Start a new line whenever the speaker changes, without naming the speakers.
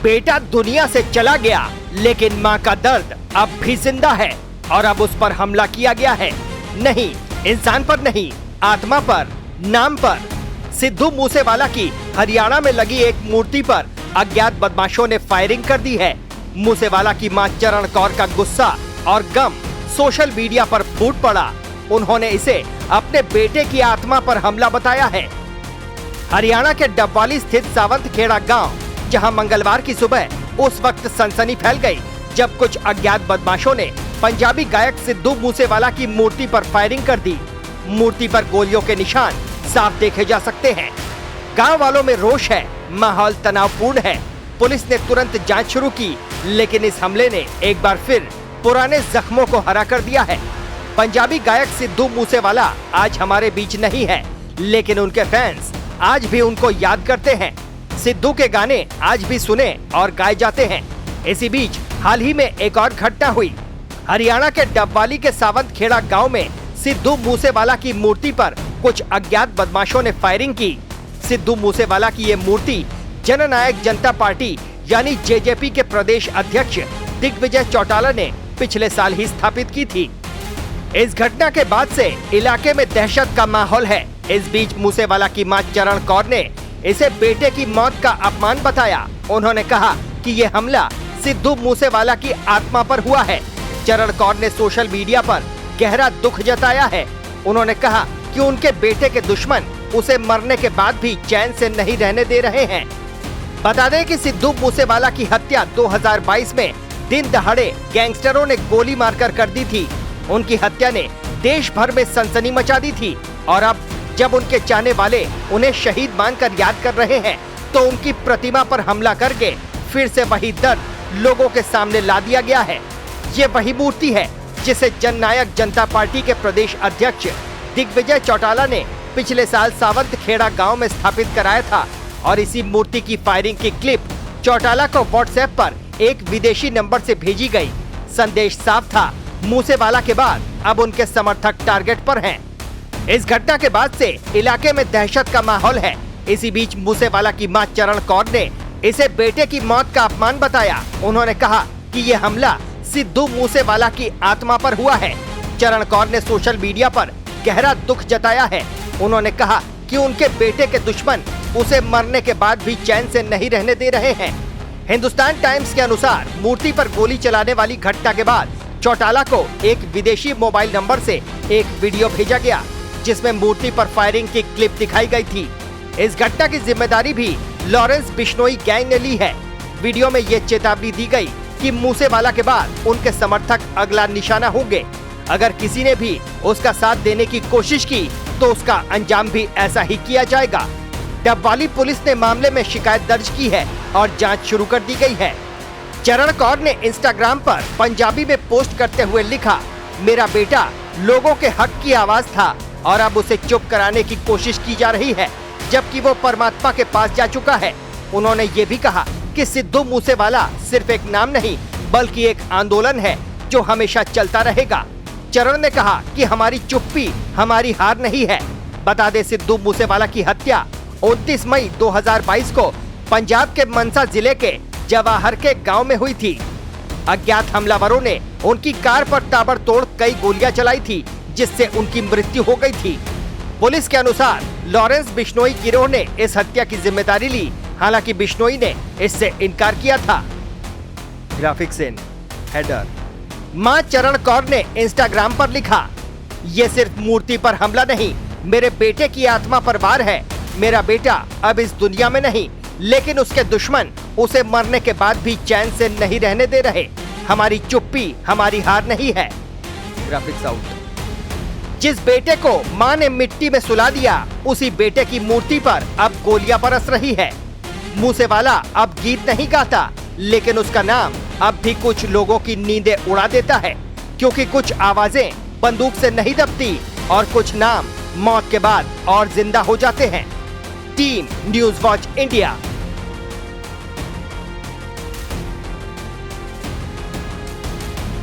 बेटा दुनिया से चला गया, लेकिन माँ का दर्द अब भी जिंदा है और अब उस पर हमला किया गया है। नहीं, इंसान पर नहीं, आत्मा पर, नाम पर। सिद्धू मूसेवाला की हरियाणा में लगी एक मूर्ति पर अज्ञात बदमाशों ने फायरिंग कर दी है। मूसेवाला की मां चरण कौर का गुस्सा और गम सोशल मीडिया पर फूट पड़ा। उन्होंने इसे अपने बेटे की आत्मा पर हमला बताया है। हरियाणा के डबवाली स्थित सावंतखेड़ा गांव, जहां मंगलवार की सुबह उस वक्त सनसनी फैल गई जब कुछ अज्ञात बदमाशों ने पंजाबी गायक सिद्धू मूसेवाला की मूर्ति पर फायरिंग कर दी। मूर्ति पर गोलियों के निशान साफ देखे जा सकते हैं। गांव वालों में रोष है, माहौल तनावपूर्ण है। पुलिस ने तुरंत जांच शुरू की, लेकिन इस हमले ने एक बार फिर पुराने जख्मों को हरा कर दिया है। पंजाबी गायक सिद्धू मूसेवाला आज हमारे बीच नहीं है, लेकिन उनके फैंस आज भी उनको याद करते हैं। सिद्धू के गाने आज भी सुने और गाए जाते हैं। इसी बीच हाल ही में एक और घटना हुई। हरियाणा के डबवाली के सावंतखेड़ा गांव में सिद्धू मूसेवाला की मूर्ति पर कुछ अज्ञात बदमाशों ने फायरिंग की। सिद्धू मूसेवाला की ये मूर्ति जननायक जनता पार्टी यानी जेजेपी के प्रदेश अध्यक्ष दिग्विजय चौटाला ने पिछले साल ही स्थापित की थी। इस घटना के बाद से इलाके में दहशत का माहौल है। इस बीच मूसेवाला की मां चरण कौर ने इसे बेटे की मौत का अपमान बताया। उन्होंने कहा कि ये हमला सिद्धू मूसेवाला की आत्मा पर हुआ है। चरण कौर ने सोशल मीडिया पर गहरा दुख जताया है। उन्होंने कहा कि उनके बेटे के दुश्मन उसे मरने के बाद भी चैन से नहीं रहने दे रहे हैं। बता दें कि सिद्धू मूसेवाला की हत्या 2022 में दिन दहाड़े गैंगस्टरों ने गोली मारकर कर दी थी। उनकी हत्या ने देश भर में सनसनी मचा दी थी और अब जब उनके चाहने वाले उन्हें शहीद मानकर याद कर रहे हैं, तो उनकी प्रतिमा पर हमला करके फिर से वही दर्द लोगों के सामने ला दिया गया है। ये वही मूर्ति है जिसे जननायक जनता पार्टी के प्रदेश अध्यक्ष दिग्विजय चौटाला ने पिछले साल सावंतखेड़ा गांव में स्थापित कराया था और इसी मूर्ति की फायरिंग की क्लिप चौटाला को व्हाट्सएप पर एक विदेशी नंबर से भेजी गई। संदेश साफ था, मूसेवाला के बाद अब उनके समर्थक टारगेट पर हैं। इस घटना के बाद से इलाके में दहशत का माहौल है। इसी बीच मूसेवाला की मां चरण कौर ने इसे बेटे की मौत का अपमान बताया। उन्होंने कहा कि ये हमला सिद्धू मूसेवाला की आत्मा पर हुआ है। चरण कौर ने सोशल मीडिया पर गहरा दुख जताया है। उन्होंने कहा कि उनके बेटे के दुश्मन उसे मरने के बाद भी चैन से नहीं रहने दे रहे हैं। हिंदुस्तान टाइम्स के अनुसार मूर्ति पर गोली चलाने वाली घटना के बाद चौटाला को एक विदेशी मोबाइल नंबर से एक वीडियो भेजा गया, जिसमें मूर्ति पर फायरिंग की क्लिप दिखाई गई थी। इस घटना की जिम्मेदारी भी लॉरेंस बिश्नोई गैंग ने ली है। वीडियो में ये चेतावनी दी गई कि मूसेवाला के बाद उनके समर्थक अगला निशाना होंगे। अगर किसी ने भी उसका साथ देने की कोशिश की तो उसका अंजाम भी ऐसा ही किया जाएगा। डबवाली पुलिस ने मामले में शिकायत दर्ज की है और जांच शुरू कर दी गई है। चरण कौर ने इंस्टाग्राम पर पंजाबी में पोस्ट करते हुए लिखा, मेरा बेटा लोगों के हक की आवाज था और अब उसे चुप कराने की कोशिश की जा रही है, जबकि वो परमात्मा के पास जा चुका है। उन्होंने ये भी कहा कि सिद्धू मूसेवाला सिर्फ एक नाम नहीं, बल्कि एक आंदोलन है जो हमेशा चलता रहेगा। चरण ने कहा कि हमारी चुप्पी हमारी हार नहीं है। बता दें, सिद्धू मूसेवाला की हत्या 29 मई 2022 को पंजाब के मनसा जिले के जवाहर के गांव में हुई थी। अज्ञात हमलावरों ने उनकी कार पर ताबड़तोड़ कई गोलियां चलाई थी, जिससे उनकी मृत्यु हो गई थी। पुलिस के अनुसार लॉरेंस बिश्नोई गिरोह ने इस हत्या की जिम्मेदारी ली, हालांकि बिश्नोई ने इससे इनकार किया था। ग्राफिक्स इन हेडर। मां चरण कौर ने इंस्टाग्राम पर लिखा, ये सिर्फ मूर्ति पर हमला नहीं, मेरे बेटे की आत्मा पर वार है। मेरा बेटा अब इस दुनिया में नहीं, लेकिन उसके दुश्मन उसे मरने के बाद भी चैन से नहीं रहने दे रहे। हमारी चुप्पी हमारी हार नहीं है। Graphics out. जिस बेटे को मां ने मिट्टी में सुला दिया, उसी बेटे की मूर्ति पर अब गोलियां बरस रही है। मूसेवाला अब गीत नहीं गाता, लेकिन उसका नाम अब भी कुछ लोगों की नींदें उड़ा देता है, क्योंकि कुछ आवाजें बंदूक से नहीं दबती और कुछ नाम मौत के बाद और जिंदा हो जाते हैं। Team news watch India.